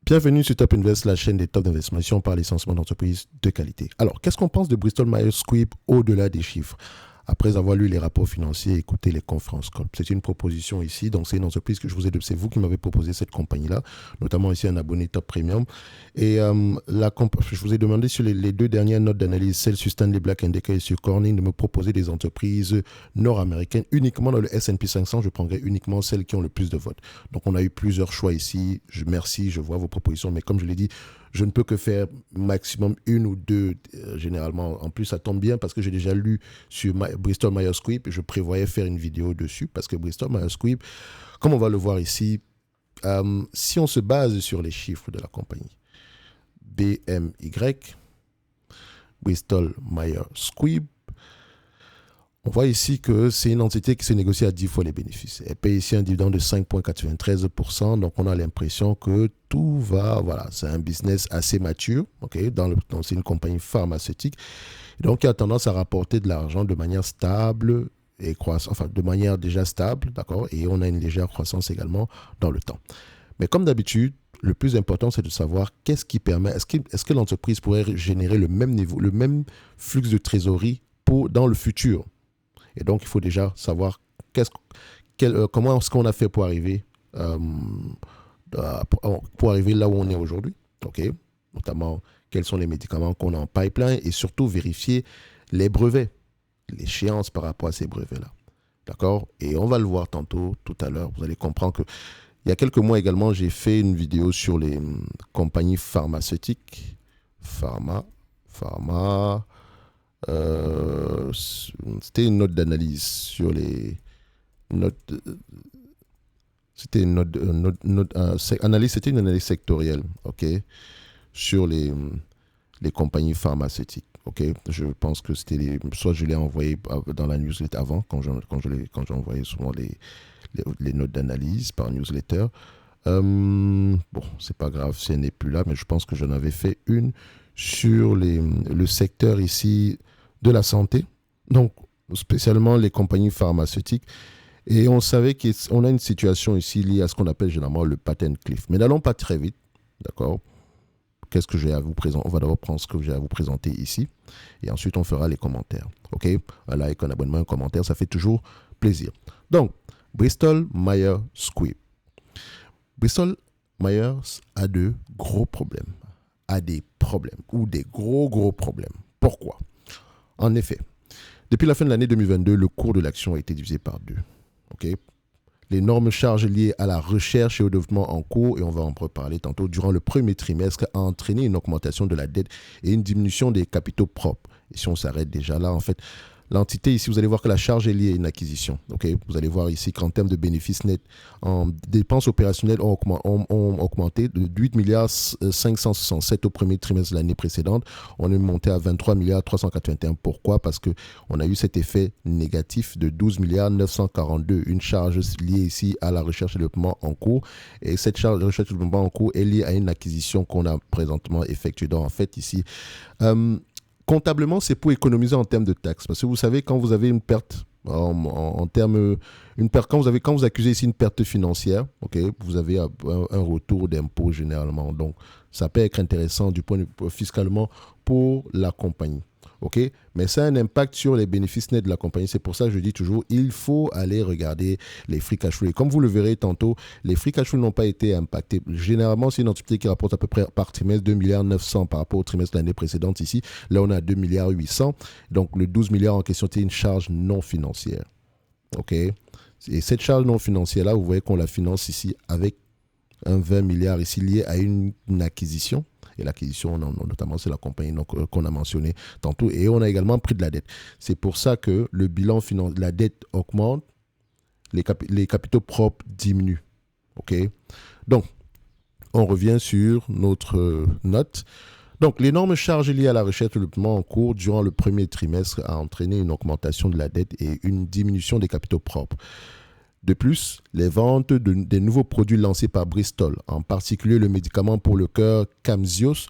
Bienvenue sur Top Invest, la chaîne des top d'investissement. Ici, on parle essentiellement d'entreprises de qualité. Alors, qu'est-ce qu'on pense de Bristol Myers Squibb au-delà des chiffres? Après avoir lu les rapports financiers et écouté les conférences call. C'est une proposition ici, donc c'est une entreprise que je vous ai, c'est vous qui m'avez proposé cette compagnie-là, notamment ici un abonné Top Premium. Et je vous ai demandé sur les deux dernières notes d'analyse, celle sur Stanley Black & Decker et sur Corning, de me proposer des entreprises nord-américaines uniquement dans le S&P 500. Je prendrai uniquement celles qui ont le plus de votes. Donc on a eu plusieurs choix ici. Merci, je vois vos propositions, mais comme je l'ai dit, je ne peux que faire maximum une ou deux généralement. En plus, ça tombe bien parce que j'ai déjà lu sur Bristol Myers Squibb. Je prévoyais faire une vidéo dessus parce que Bristol Myers Squibb, comme on va le voir ici, si on se base sur les chiffres de la compagnie, BMY, Bristol Myers Squibb, on voit ici que c'est une entité qui se négocie à 10 fois les bénéfices. Elle paye ici un dividende de 5,93%. Donc, on a l'impression que tout va... Voilà, c'est un business assez mature. Okay, c'est une compagnie pharmaceutique. Donc, qui a tendance à rapporter de l'argent de manière stable et de manière déjà stable. D'accord. Et on a une légère croissance également dans le temps. Mais comme d'habitude, le plus important, c'est de savoir qu'est-ce qui permet... Est-ce que l'entreprise pourrait générer le même niveau, le même flux de trésorerie dans le futur? Et donc, il faut déjà savoir comment est-ce qu'on a fait pour arriver là où on est aujourd'hui. Okay? Notamment, quels sont les médicaments qu'on a en pipeline et surtout vérifier les brevets, l'échéance par rapport à ces brevets-là. D'accord? Et on va le voir tout à l'heure. Vous allez comprendre que il y a quelques mois également, j'ai fait une vidéo sur les compagnies pharmaceutiques. C'était une note d'analyse sur les notes. C'était une c'était une analyse sectorielle, ok, sur les compagnies pharmaceutiques, ok. Je pense que soit je l'ai envoyé dans la newsletter avant, quand j'ai envoyé souvent les notes d'analyse par newsletter. Bon, c'est pas grave si elle n'est plus là, mais je pense que j'en avais fait une sur le secteur ici de la santé, donc spécialement les compagnies pharmaceutiques. Et on savait qu'on a une situation ici liée à ce qu'on appelle généralement le patent cliff. Mais n'allons pas très vite, d'accord? Qu'est-ce que j'ai à vous présenter? On va d'abord prendre ce que j'ai à vous présenter ici, et ensuite on fera les commentaires, ok? Un like, un abonnement, un commentaire, ça fait toujours plaisir. Donc, Bristol Myers Squibb. Bristol Myers a de gros problèmes, ou des gros problèmes. Pourquoi? En effet, depuis la fin de l'année 2022, le cours de l'action a été divisé par 2. Okay? L'énorme charge liée à la recherche et au développement en cours, et on va en reparler tantôt, durant le premier trimestre, a entraîné une augmentation de la dette et une diminution des capitaux propres. Et si on s'arrête déjà là, en fait, l'entité ici, vous allez voir que la charge est liée à une acquisition. Okay? Vous allez voir ici qu'en termes de bénéfices nets, en dépenses opérationnelles ont augmenté de 8 milliards 567 au premier trimestre de l'année précédente. On est monté à 23 milliards 381. Pourquoi? Parce qu'on a eu cet effet négatif de 12 milliards 942, une charge liée ici à la recherche et développement en cours. Et cette charge de recherche et développement en cours est liée à une acquisition qu'on a présentement effectuée. Donc en fait ici... comptablement, c'est pour économiser en termes de taxes. Parce que vous savez, quand vous avez une perte, quand vous accusez ici une perte financière, okay, vous avez un retour d'impôt généralement. Donc, ça peut être intéressant du point de vue fiscalement pour la compagnie. Okay? Mais ça a un impact sur les bénéfices nets de la compagnie. C'est pour ça que je dis toujours, il faut aller regarder les free cash flow. Et comme vous le verrez tantôt, les free cash flow n'ont pas été impactés. Généralement, c'est une entité qui rapporte à peu près par trimestre 2 milliards 900 par rapport au trimestre de l'année précédente ici. Là, on a 2 milliards 800. Donc, le 12 milliards en question, c'est une charge non financière. OK? Et cette charge non financière-là, vous voyez qu'on la finance ici avec un 20 milliards ici lié à une acquisition. Et l'acquisition, notamment, c'est la compagnie qu'on a mentionné tantôt. Et on a également pris de la dette. C'est pour ça que le bilan financier, la dette augmente, les capitaux propres diminuent. OK? Donc, on revient sur notre note. Donc, l'énorme charge liée à la recherche et le développement en cours durant le premier trimestre a entraîné une augmentation de la dette et une diminution des capitaux propres. De plus, les ventes des nouveaux produits lancés par Bristol, en particulier le médicament pour le cœur Camzyos,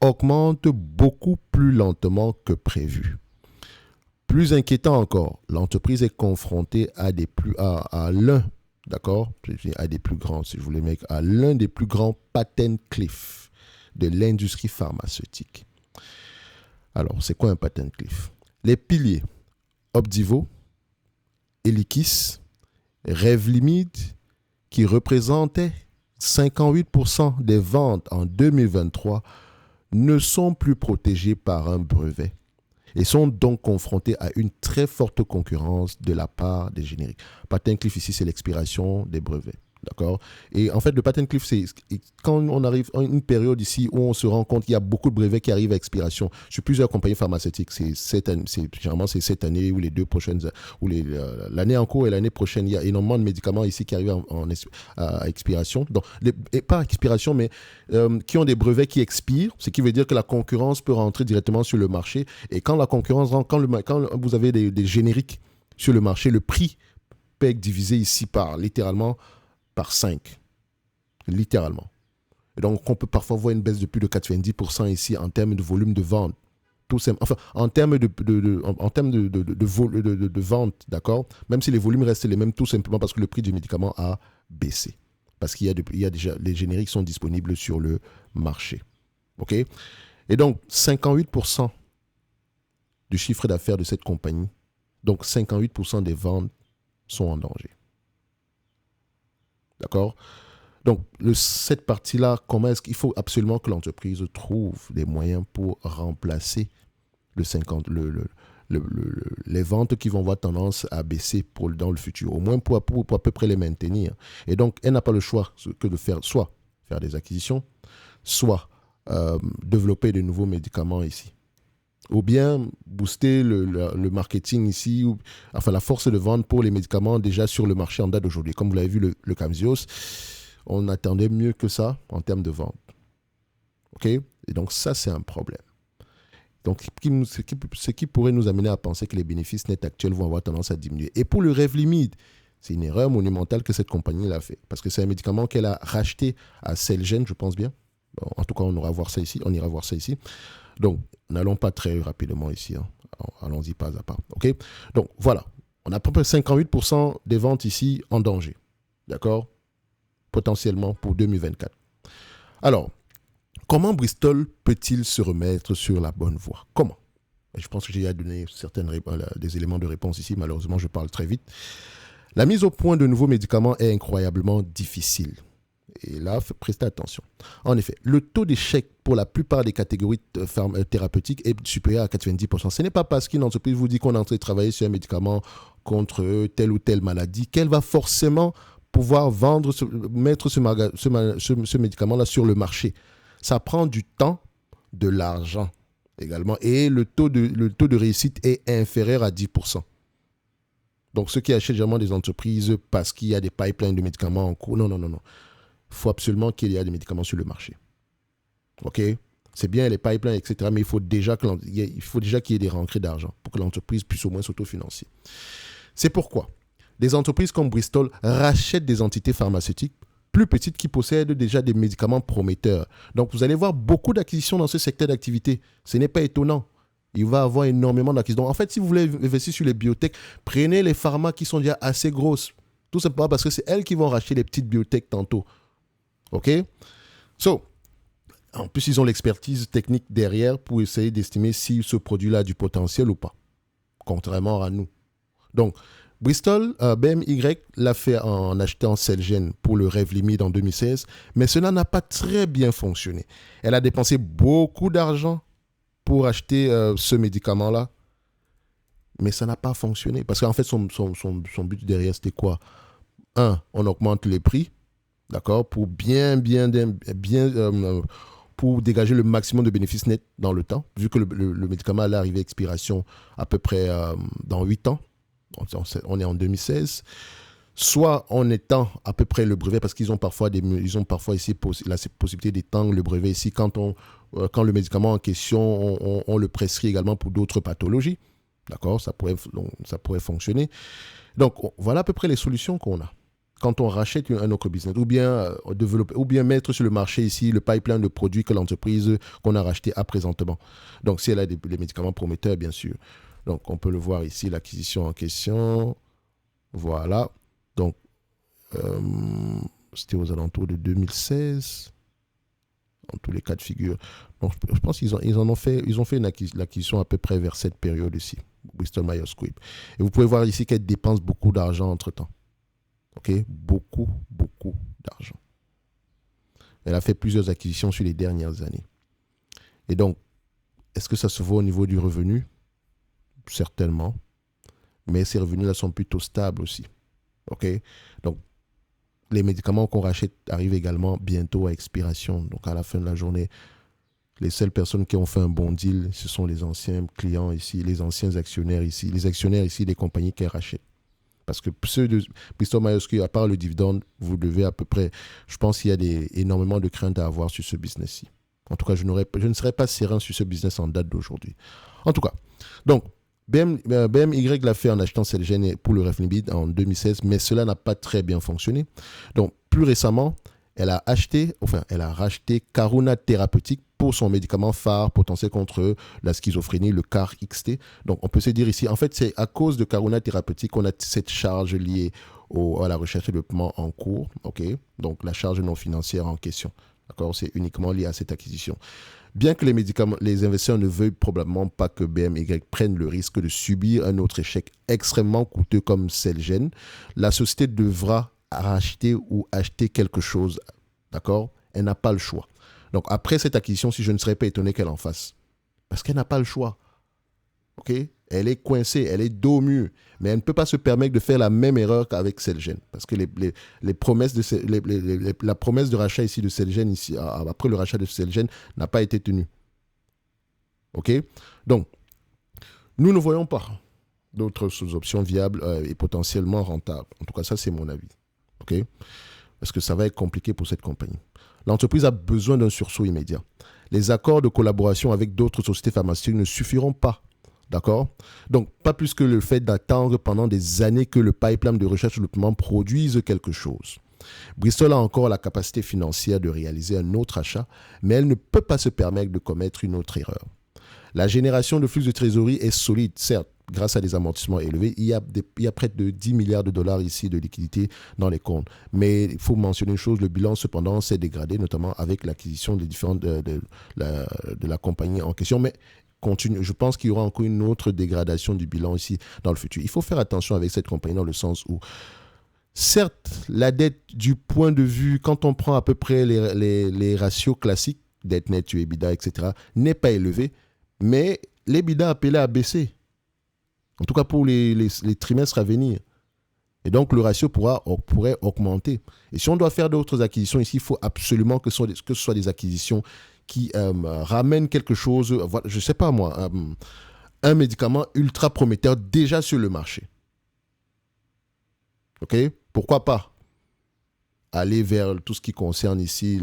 augmentent beaucoup plus lentement que prévu. Plus inquiétant encore, l'entreprise est confrontée à l'un d'accord, à des plus grands, si je voulais mettre, à l'un des plus grands patent cliff de l'industrie pharmaceutique. Alors, c'est quoi un patent cliff? Les piliers Opdivo, Eliquis, Revlimid, qui représentaient 58% des ventes en 2023, ne sont plus protégés par un brevet et sont donc confrontés à une très forte concurrence de la part des génériques. Patent cliff ici, c'est l'expiration des brevets. D'accord. Et en fait, le patent cliff, c'est quand on arrive à une période ici où on se rend compte qu'il y a beaucoup de brevets qui arrivent à expiration sur plusieurs compagnies pharmaceutiques. Généralement, c'est cette année ou les deux prochaines, ou l'année en cours et l'année prochaine. Il y a énormément de médicaments ici qui arrivent à expiration. Donc, et pas expiration, mais qui ont des brevets qui expirent, ce qui veut dire que la concurrence peut rentrer directement sur le marché. Et quand la concurrence rentre, quand vous avez des génériques sur le marché, le prix peut être divisé ici littéralement par 5, littéralement. Et donc, on peut parfois voir une baisse de plus de 90% ici en termes de volume de vente. Tout simplement. Enfin, en termes de vente, d'accord, même si les volumes restent les mêmes, tout simplement parce que le prix du médicament a baissé. Parce qu'il y a déjà, les génériques sont disponibles sur le marché. OK? Et donc, 58% du chiffre d'affaires de cette compagnie, donc 58% des ventes sont en danger. D'accord? Donc, cette partie-là, comment est-ce qu'il faut absolument que l'entreprise trouve des moyens pour remplacer les ventes qui vont avoir tendance à baisser dans le futur, au moins pour à peu près les maintenir. Et donc, elle n'a pas le choix que de faire, soit faire des acquisitions, soit développer de nouveaux médicaments ici. Ou bien booster le marketing ici, enfin la force de vente pour les médicaments déjà sur le marché en date d'aujourd'hui. Comme vous l'avez vu, le Camzyos, on attendait mieux que ça en termes de vente. OK? Et donc ça, c'est un problème. Donc ce qui pourrait nous amener à penser que les bénéfices nets actuels vont avoir tendance à diminuer. Et pour le Revlimid, c'est une erreur monumentale que cette compagnie l'a fait. Parce que c'est un médicament qu'elle a racheté à Celgene, je pense bien. Bon, en tout cas, on ira voir ça ici. Donc, n'allons pas très rapidement ici. Hein. Allons-y pas à pas. OK? Donc, voilà. On a à peu près 58% des ventes ici en danger. D'accord? Potentiellement pour 2024. Alors, comment Bristol peut-il se remettre sur la bonne voie? Comment? Je pense que j'ai déjà donné des éléments de réponse ici. Malheureusement, je parle très vite. La mise au point de nouveaux médicaments est incroyablement difficile. Et là, prestez attention. En effet, le taux d'échec pour la plupart des catégories thérapeutiques est supérieur à 90%. Ce n'est pas parce qu'une entreprise vous dit qu'on est en train de travailler sur un médicament contre telle ou telle maladie qu'elle va forcément pouvoir mettre ce médicament-là sur le marché. Ça prend du temps, de l'argent également. Et le taux de réussite est inférieur à 10%. Donc, ceux qui achètent généralement des entreprises parce qu'il y a des pipelines de médicaments en cours, non. Il faut absolument qu'il y ait des médicaments sur le marché. OK? C'est bien les pipelines, etc., mais il faut déjà qu'il y ait des rentrées d'argent pour que l'entreprise puisse au moins s'autofinancer. C'est pourquoi des entreprises comme Bristol rachètent des entités pharmaceutiques plus petites qui possèdent déjà des médicaments prometteurs. Donc, vous allez voir beaucoup d'acquisitions dans ce secteur d'activité. Ce n'est pas étonnant. Il va y avoir énormément d'acquisitions. Donc, en fait, si vous voulez investir sur les biotech, prenez les pharmas qui sont déjà assez grosses. Tout simplement parce que c'est elles qui vont racheter les petites biotech tantôt. OK? En plus, ils ont l'expertise technique derrière pour essayer d'estimer si ce produit-là a du potentiel ou pas, contrairement à nous. Donc, Bristol, BMY l'a fait en achetant Celgene pour le Revlimid en 2016, mais cela n'a pas très bien fonctionné. Elle a dépensé beaucoup d'argent pour acheter ce médicament-là, mais ça n'a pas fonctionné. Parce qu'en fait, son but derrière, c'était quoi? On augmente les prix. D'accord, pour pour dégager le maximum de bénéfices nets dans le temps, vu que le médicament allait arriver à expiration à peu près dans 8 ans. On est en 2016. Soit en étant à peu près le brevet, parce qu'ils ont parfois ici la possibilité d'étendre le brevet ici quand le médicament en question, on le prescrit également pour d'autres pathologies. D'accord, ça pourrait fonctionner. Donc, voilà à peu près les solutions qu'on a. Quand on rachète un autre business, ou bien développer, ou bien mettre sur le marché ici le pipeline de produits que l'entreprise qu'on a racheté a présentement. Donc, si elle a des médicaments prometteurs, bien sûr. Donc, on peut le voir ici, l'acquisition en question. Voilà. Donc, C'était aux alentours de 2016, en tous les cas de figure. Donc, je pense qu'ils ont fait l'acquisition à peu près vers cette période ici, Bristol Myers Squibb. Et vous pouvez voir ici qu'elle dépense beaucoup d'argent entre-temps. OK? Beaucoup, beaucoup d'argent. Elle a fait plusieurs acquisitions sur les dernières années. Et donc, est-ce que ça se voit au niveau du revenu? Certainement. Mais ces revenus-là sont plutôt stables aussi. OK? Donc, les médicaments qu'on rachète arrivent également bientôt à expiration. Donc, à la fin de la journée, les seules personnes qui ont fait un bon deal, ce sont les anciens clients ici, les anciens actionnaires ici, les actionnaires ici des compagnies qu'elles rachètent. Parce que ceux de Bristol Myers Squibb, à part le dividende, vous devez à peu près... Je pense qu'il y a énormément de craintes à avoir sur ce business-ci. En tout cas, je ne serais pas serein sur ce business en date d'aujourd'hui. En tout cas, donc, BMY l'a fait en achetant Celgene pour le Revlimid en 2016, mais cela n'a pas très bien fonctionné. Donc, plus récemment, elle a racheté Karuna Therapeutics pour son médicament phare potentiel contre la schizophrénie, le CAR-XT. Donc, on peut se dire ici, en fait, c'est à cause de Karuna Therapeutics qu'on a cette charge liée à la recherche et développement en cours. Okay? Donc, la charge non financière en question. D'accord? C'est uniquement lié à cette acquisition. Bien que les investisseurs ne veuillent probablement pas que BMY prenne le risque de subir un autre échec extrêmement coûteux comme Celgene, la société devra racheter ou acheter quelque chose. D'accord? Elle n'a pas le choix. Donc, après cette acquisition, si je ne serais pas étonné qu'elle en fasse. Parce qu'elle n'a pas le choix. OK? Elle est coincée, elle est dos au mur. Mais elle ne peut pas se permettre de faire la même erreur qu'avec Celgene. Parce que la promesse de rachat ici de Celgene, après le rachat de Celgene, n'a pas été tenue. OK? Donc, nous ne voyons pas d'autres options viables et potentiellement rentables. En tout cas, ça, c'est mon avis. OK? Parce que ça va être compliqué pour cette compagnie. L'entreprise a besoin d'un sursaut immédiat. Les accords de collaboration avec d'autres sociétés pharmaceutiques ne suffiront pas. D'accord? Donc, pas plus que le fait d'attendre pendant des années que le pipeline de recherche et développement produise quelque chose. Bristol a encore la capacité financière de réaliser un autre achat, mais elle ne peut pas se permettre de commettre une autre erreur. La génération de flux de trésorerie est solide, certes, grâce à des amortissements élevés. Il y a près de 10 milliards de dollars ici de liquidités dans les comptes. Mais il faut mentionner une chose, le bilan cependant s'est dégradé, notamment avec l'acquisition des différentes de la compagnie en question. Mais continue. Je pense qu'il y aura encore une autre dégradation du bilan ici dans le futur. Il faut faire attention avec cette compagnie dans le sens où, certes, la dette du point de vue, quand on prend à peu près les ratios classiques, dette nette, EBITDA, etc., n'est pas élevée, mais l'EBITDA appelé à baisser. En tout cas pour les trimestres à venir. Et donc, le ratio pourrait augmenter. Et si on doit faire d'autres acquisitions ici, il faut absolument que ce soit des acquisitions qui ramènent quelque chose, je ne sais pas moi, un médicament ultra prometteur déjà sur le marché. OK? Pourquoi pas aller vers tout ce qui concerne ici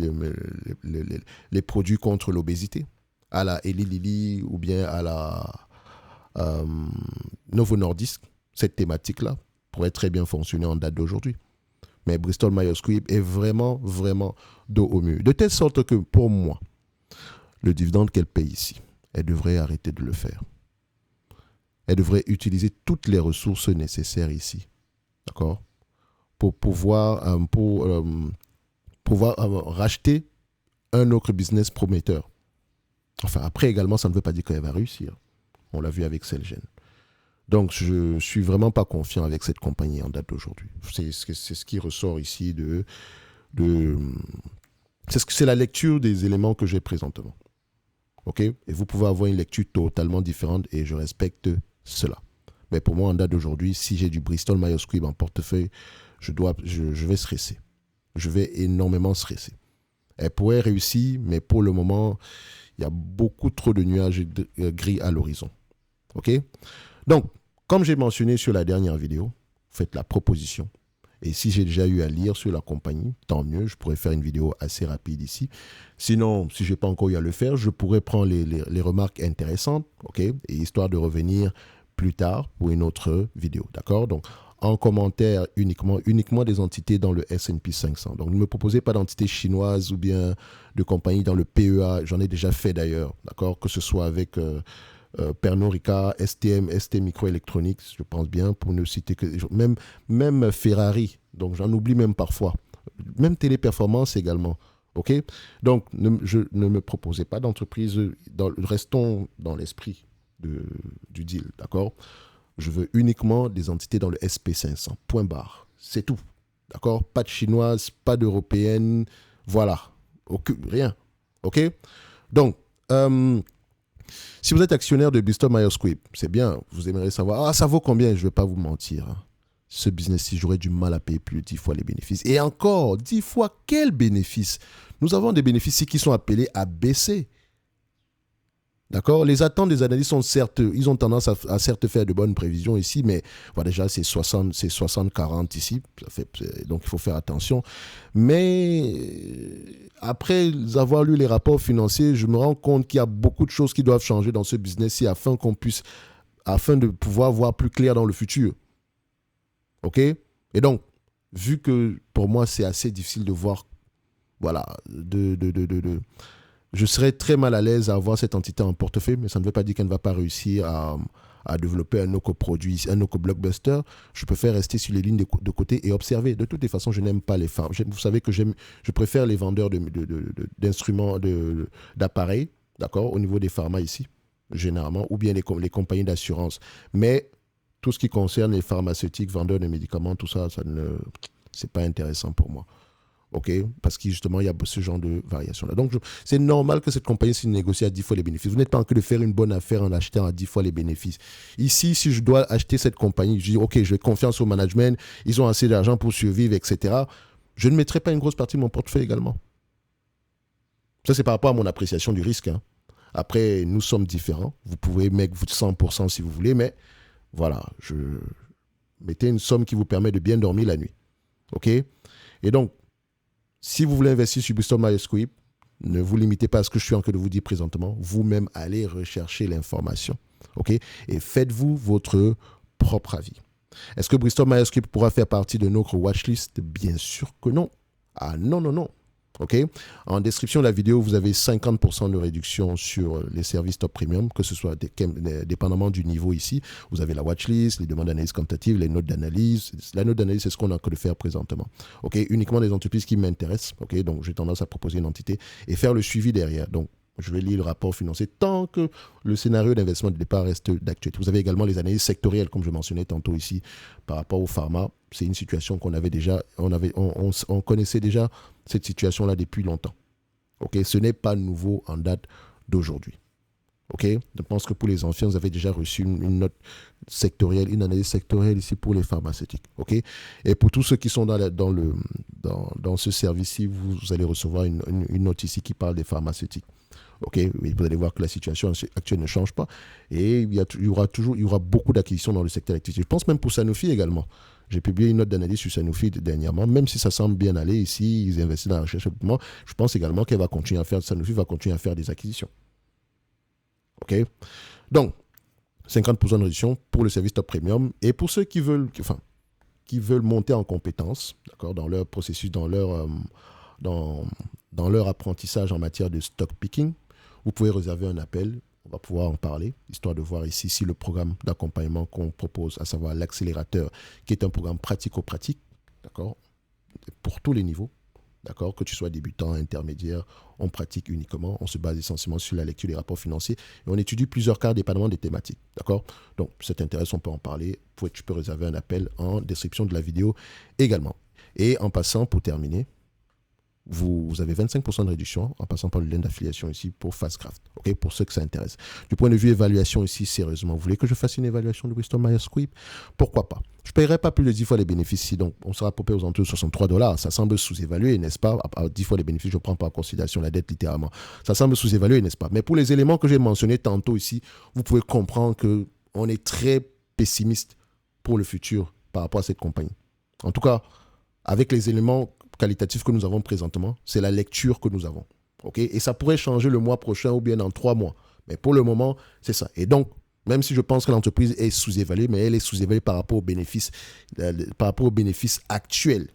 les produits contre l'obésité, à la Eli Lilly ou bien à la Novo Nordisk, cette thématique-là pourrait très bien fonctionner en date d'aujourd'hui. Mais Bristol Myers Squibb est vraiment, vraiment dos au mur. De telle sorte que, pour moi, le dividende qu'elle paye ici, elle devrait arrêter de le faire. Elle devrait utiliser toutes les ressources nécessaires ici, d'accord, pour pouvoir racheter un autre business prometteur. Enfin, après également, ça ne veut pas dire qu'elle va réussir. On l'a vu avec Celgene. Donc, je ne suis vraiment pas confiant avec cette compagnie en date d'aujourd'hui. C'est ce qui ressort ici c'est la lecture des éléments que j'ai présentement. OK? Et vous pouvez avoir une lecture totalement différente et je respecte cela. Mais pour moi, en date d'aujourd'hui, si j'ai du Bristol Myers Squibb en portefeuille, je vais stresser. Je vais énormément stresser. Elle pourrait réussir, mais pour le moment, il y a beaucoup trop de nuages gris à l'horizon. OK? Donc, comme j'ai mentionné sur la dernière vidéo, faites la proposition. Et si j'ai déjà eu à lire sur la compagnie, tant mieux, je pourrais faire une vidéo assez rapide ici. Sinon, si je n'ai pas encore eu à le faire, je pourrais prendre les remarques intéressantes, OK, et histoire de revenir plus tard pour une autre vidéo, d'accord? Donc, en commentaire, uniquement des entités dans le S&P 500. Donc, ne me proposez pas d'entités chinoises ou bien de compagnies dans le PEA. J'en ai déjà fait d'ailleurs, d'accord? Que ce soit avec Pernod Ricard, ST Microelectronics, je pense bien, pour ne citer que... Même Ferrari, Donc, j'en oublie même parfois. Même Téléperformance également. OK? Donc, ne me proposez pas d'entreprise. Restons dans l'esprit du deal. D'accord? Je veux uniquement des entités dans le SP500. Point barre. C'est tout. D'accord? Pas de chinoise, pas d'européenne. Voilà. Rien. OK? Donc, si vous êtes actionnaire de Bristol Myers Squibb, c'est bien. Vous aimeriez savoir, ça vaut combien? Je ne vais pas vous mentir. Hein. Ce business-ci, j'aurais du mal à payer plus de 10 fois les bénéfices. Et encore, 10 fois, quels bénéfices? Nous avons des bénéfices qui sont appelés à baisser. D'accord? Les attentes des analystes sont certes, ils ont tendance à certes faire de bonnes prévisions ici, mais voilà, déjà c'est 60-40 ici, donc il faut faire attention. Mais après avoir lu les rapports financiers, je me rends compte qu'il y a beaucoup de choses qui doivent changer dans ce business-ci afin de pouvoir voir plus clair dans le futur. OK? Et donc, vu que pour moi c'est assez difficile de voir, voilà, je serais très mal à l'aise à avoir cette entité en portefeuille, mais ça ne veut pas dire qu'elle ne va pas réussir à développer un OCO-produit, un OCO-blockbuster. Je préfère rester sur les lignes de côté et observer. De toutes les façons, je n'aime pas les pharma. Vous savez que je préfère les vendeurs d'instruments, d'appareils, d'accord, au niveau des pharma ici, généralement, ou bien les compagnies d'assurance. Mais tout ce qui concerne les pharmaceutiques, vendeurs de médicaments, tout ça, c'est pas intéressant pour moi. OK? Parce que justement, il y a ce genre de variation-là. Donc, c'est normal que cette compagnie se négocie à 10 fois les bénéfices. Vous n'êtes pas en train de faire une bonne affaire en achetant à 10 fois les bénéfices. Ici, si je dois acheter cette compagnie, je dis, OK, je fais confiance au management, ils ont assez d'argent pour survivre, etc. Je ne mettrai pas une grosse partie de mon portefeuille également. Ça, c'est par rapport à mon appréciation du risque. Hein. Après, nous sommes différents. Vous pouvez mettre 100% si vous voulez, mais voilà, mettez une somme qui vous permet de bien dormir la nuit. OK? Et donc, si vous voulez investir sur Bristol Myers Squibb, ne vous limitez pas à ce que je suis en train de vous dire présentement. Vous-même, allez rechercher l'information. OK? Et faites-vous votre propre avis. Est-ce que Bristol Myers Squibb pourra faire partie de notre watchlist? Bien sûr que non. Ah non, non, non. OK? En description de la vidéo, vous avez 50% de réduction sur les services top premium, que ce soit dépendamment du niveau ici. Vous avez la watchlist, les demandes d'analyse quantitative, les notes d'analyse. La note d'analyse, c'est ce qu'on a que de faire présentement. OK? Uniquement des entreprises qui m'intéressent. OK? Donc, j'ai tendance à proposer une entité et faire le suivi derrière. Donc, je vais lire le rapport financier tant que le scénario d'investissement de départ reste d'actualité. Vous avez également les analyses sectorielles, comme je mentionnais tantôt ici, par rapport au pharma. C'est une situation qu'on avait déjà, on connaissait déjà cette situation-là depuis longtemps. OK? Ce n'est pas nouveau en date d'aujourd'hui. OK? Je pense que pour les anciens, vous avez déjà reçu une note sectorielle, une analyse sectorielle ici pour les pharmaceutiques. OK? Et pour tous ceux qui sont dans ce service-ci, vous allez recevoir une note ici qui parle des pharmaceutiques. OK, vous allez voir que la situation actuelle ne change pas et il y aura beaucoup d'acquisitions dans le secteur d'activité. Je pense même pour Sanofi également. J'ai publié une note d'analyse sur Sanofi dernièrement, même si ça semble bien aller ici, ils investissent dans la recherche et développement. Je pense également Sanofi va continuer à faire des acquisitions. OK? Donc, 50% de réduction pour le service top premium et pour ceux qui veulent monter en compétences, d'accord, dans leur processus, dans leur apprentissage en matière de stock picking, vous pouvez réserver un appel. On va pouvoir en parler, histoire de voir ici si le programme d'accompagnement qu'on propose, à savoir l'accélérateur, qui est un programme pratico-pratique, d'accord, pour tous les niveaux, d'accord, que tu sois débutant, intermédiaire, on pratique uniquement, on se base essentiellement sur la lecture des rapports financiers et on étudie plusieurs cas dépendamment des thématiques, d'accord. Donc, si ça t'intéresse, on peut en parler. Tu peux réserver un appel en description de la vidéo également. Et en passant, pour terminer, vous avez 25% de réduction en passant par le lien d'affiliation ici pour Fastcraft, OK, pour ceux que ça intéresse. Du point de vue évaluation ici, sérieusement, vous voulez que je fasse une évaluation de Bristol Myers Squibb? Pourquoi pas? Je ne paierai pas plus de 10 fois les bénéfices ici, donc on sera popé aux alentours de $63. Ça semble sous-évalué, n'est-ce pas? À 10 fois les bénéfices, je ne prends pas en considération la dette littéralement. Ça semble sous-évalué, n'est-ce pas? Mais pour les éléments que j'ai mentionnés tantôt ici, vous pouvez comprendre qu'on est très pessimiste pour le futur par rapport à cette compagnie. En tout cas, avec les éléments qualitatifs que nous avons présentement, c'est la lecture que nous avons. Okay? Et ça pourrait changer le mois prochain ou bien dans 3 mois. Mais pour le moment, c'est ça. Et donc, même si je pense que l'entreprise est sous-évaluée, mais elle est sous-évaluée par rapport aux bénéfices actuels.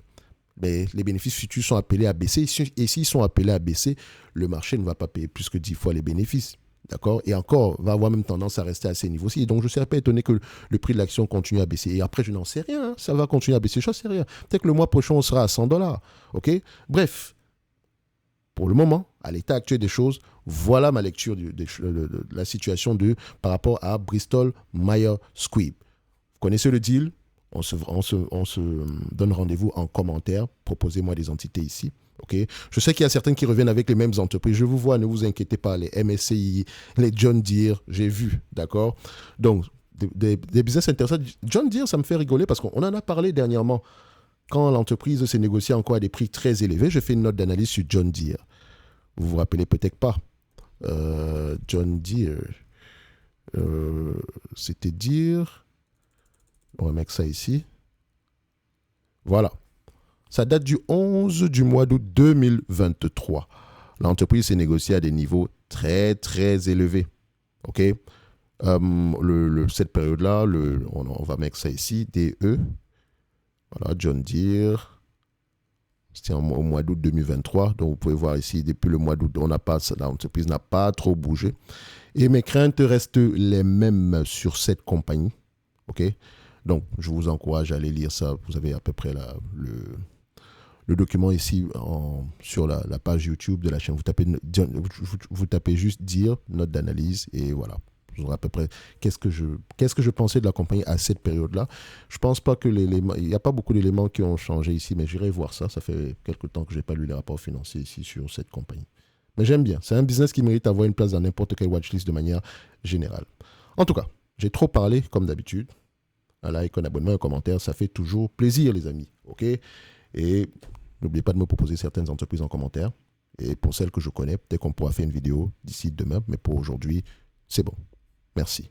Mais les bénéfices futurs sont appelés à baisser. Et s'ils sont appelés à baisser, le marché ne va pas payer plus que 10 fois les bénéfices. D'accord? Et encore, va avoir même tendance à rester à ces niveaux-ci. Donc, je ne serais pas étonné que le prix de l'action continue à baisser. Et après, je n'en sais rien. Ça va continuer à baisser. Je n'en sais rien. Peut-être que le mois prochain, on sera à $100. OK? Bref, pour le moment, à l'état actuel des choses, voilà ma lecture de la situation par rapport à Bristol Myers Squibb. Vous connaissez le deal? On se donne rendez-vous en commentaire. Proposez-moi des entités ici. Okay. Je sais qu'il y a certaines qui reviennent avec les mêmes entreprises. Je vous vois, ne vous inquiétez pas. Les MSCI, les John Deere, j'ai vu. D'accord? Donc, des business intéressants. John Deere, ça me fait rigoler parce qu'on en a parlé dernièrement. Quand l'entreprise s'est négociée encore à des prix très élevés, je fais une note d'analyse sur John Deere. Vous vous rappelez peut-être pas. John Deere. C'était Deere. On va mettre ça ici. Voilà. Ça date du 11 du mois d'août 2023. L'entreprise s'est négociée à des niveaux très, très élevés. OK? Cette période-là, on va mettre ça ici, DE. Voilà, John Deere. C'était au mois d'août 2023. Donc, vous pouvez voir ici, depuis le mois d'août, l'entreprise n'a pas trop bougé. Et mes craintes restent les mêmes sur cette compagnie. OK? Donc, je vous encourage à aller lire ça. Vous avez à peu près le document ici sur la page YouTube de la chaîne. Vous tapez juste dire note d'analyse et voilà. Vous aurez à peu près qu'est-ce que je pensais de la compagnie à cette période-là. Je pense pas que il n'y a pas beaucoup d'éléments qui ont changé ici, mais j'irai voir ça. Ça fait quelque temps que je n'ai pas lu les rapports financiers ici sur cette compagnie. Mais j'aime bien. C'est un business qui mérite d'avoir une place dans n'importe quelle watchlist de manière générale. En tout cas, j'ai trop parlé comme d'habitude. Un like, un abonnement, un commentaire, ça fait toujours plaisir, les amis. OK? Et n'oubliez pas de me proposer certaines entreprises en commentaire. Et pour celles que je connais, peut-être qu'on pourra faire une vidéo d'ici demain. Mais pour aujourd'hui, c'est bon. Merci.